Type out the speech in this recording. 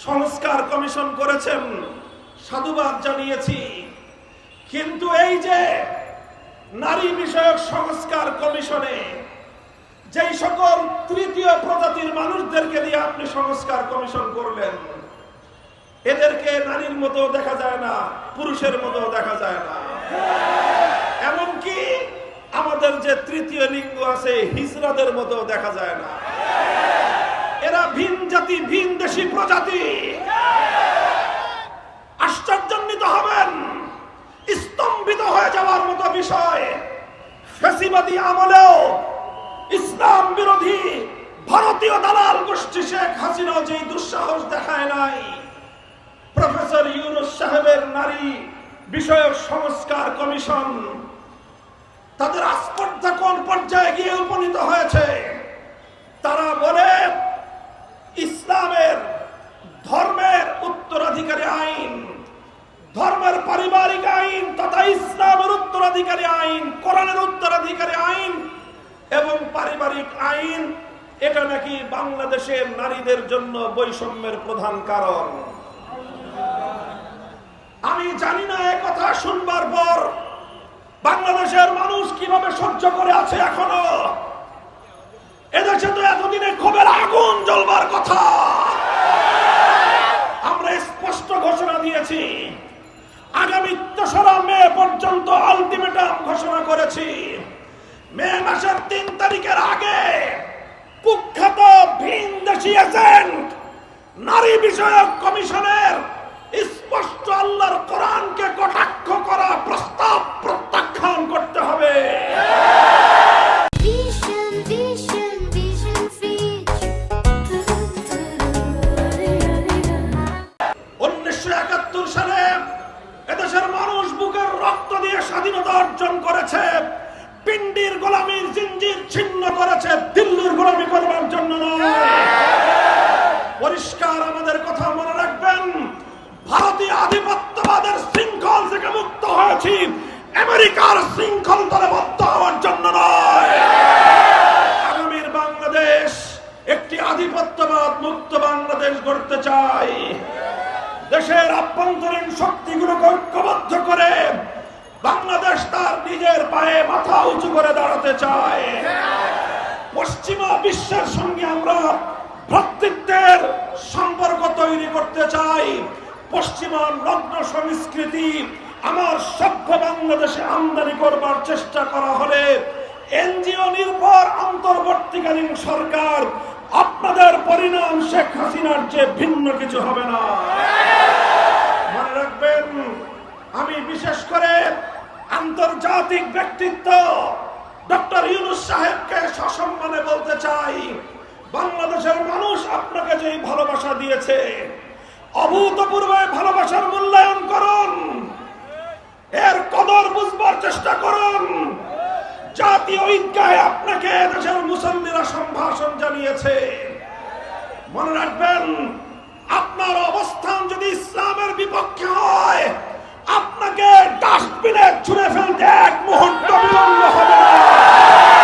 সংস্কার কমিশন করেছেন, সাধুবাদ জানিয়েছি। কিন্তু এই যে নারী বিষয়ক সংস্কার কমিশনে যেই সকল তৃতীয় প্রজাতির মানুষদেরকে দিয়ে আপনি সংস্কার কমিশন করলেন, এদেরকে নারীর মতো দেখা যায় না, পুরুষের মতো দেখা যায় না। এমনকি আমাদের যে তৃতীয় লিঙ্গ আছে হিজড়াদের মতো দেখা যায় না। এরা ভিন জাতি, ভিন দেশি প্রজাতি। আশ্চর্যান্বিত হবেন, স্তম্ভিত হয়ে যাওয়ার মতো বিষয়। ফ্যাসিবাদী আমলেও ইসলাম বিরোধী ভারতীয় দালাল গোষ্ঠী শেখ হাসিনা যেই দুঃসাহস দেখায় নাই, প্রফেসর ইউনূস সাহেবের নারী বিষয়ক সংস্কার কমিশন তাদের আস্পর্ধা কোন পর্যায়ে গিয়ে উপনীত হয়েছে। তারা বলে ইসলামের ধর্মের উত্তরাধিকারী আইন, ধর্মের পারিবারিক আইন তথা ইসলামের উত্তরাধিকারী আইন, কোরআনের উত্তরাধিকারী আইন এবং পারিবারিক আইন, এটা নাকি বাংলাদেশের নারীদের জন্য বৈষম্যের প্রধান কারণ। আমি জানি না এ কথা শুনবার পর বাংলাদেশের মানুষ কিভাবে সহ্য করে আছে এখনো। এদেশে তো এতদিনে ক্ষোভের আগুন জ্বলবার কথা। আমরা স্পষ্ট ঘোষণা দিয়েছি, আগামী 3রা মে পর্যন্ত আলটিমেটাম ঘোষণা করেছি। মে মাসের 3 তারিখের আগে কুখ্যাত ভিনদেশী এজেন্ট নারী বিষয়ক কমিশনের স্পষ্ট আল্লাহর কোরআনকে কটাক্ষ করা প্রস্তাব প্রত্যাখ্যান করতে হবে। 1971 সালে এদেশের মানুষ বুকের রক্ত দিয়ে স্বাধীনতা অর্জন করেছে, পিন্ডির গোলামীর জিঞ্জির ছিন্ন করেছে, দিল্লির গোলামী করবার জন্য নয়। পরিষ্কার আমাদের কথা মনে রাখবেন, ভারতীয় আধিপত্যবাদের শৃঙ্খল থেকে মুক্ত হয়েছি, আমেরিকার শৃঙ্খল তলে বদ্ধ হওয়ার জন্য নয়। আগামীর বাংলাদেশ একটি আধিপত্যবাদ মুক্ত বাংলাদেশ গড়তে চাই। দেশের আভ্যন্তরীণ শক্তিগুলোকে ঐক্যবদ্ধ করে বাংলাদেশ তার নিজের পায়ে মাথা উঁচু করে দাঁড়াতে চায়। পশ্চিমা বিশ্বের সঙ্গে আমরা ভ্রাতৃত্বের সম্পর্ক তৈরি করতে চাই। পশ্চিমা নগ্ন সংস্কৃতি আমার সভ্য বাংলাদেশে আমদানি করবার চেষ্টা করা হলে এনজিও নির্ভর অন্তর্বর্তীকালীন সরকার আপনাদের পরিণাম শেখ হাসিনার চেয়ে ভিন্ন কিছু হবে না। মনে রাখবেন, আমি বিশেষ করে আন্তর্জাতিক ব্যক্তিত্ব ডক্টর ইউনূস সাহেবকে সসম্মানে বলতে চাই, বাংলাদেশের মানুষ আপনাকে যেই ভালোবাসা দিয়েছে, অভূতপূর্ব ভালোবাসার মূল্যায়ন করুন, এর কদর বুঝবার চেষ্টা করুন। জাতীয় ঈদগাহে আপনাকে দেশের মুসল্লিরা সম্ভাষণ জানিয়েছে। মনে রাখবেন, আপনার অবস্থান যদি ইসলামের বিপক্ষে হয়, আপনাকে ডাস্টবিনে ছুঁড়ে ফেলতে এক মুহূর্ত বিলম্ব হবে না।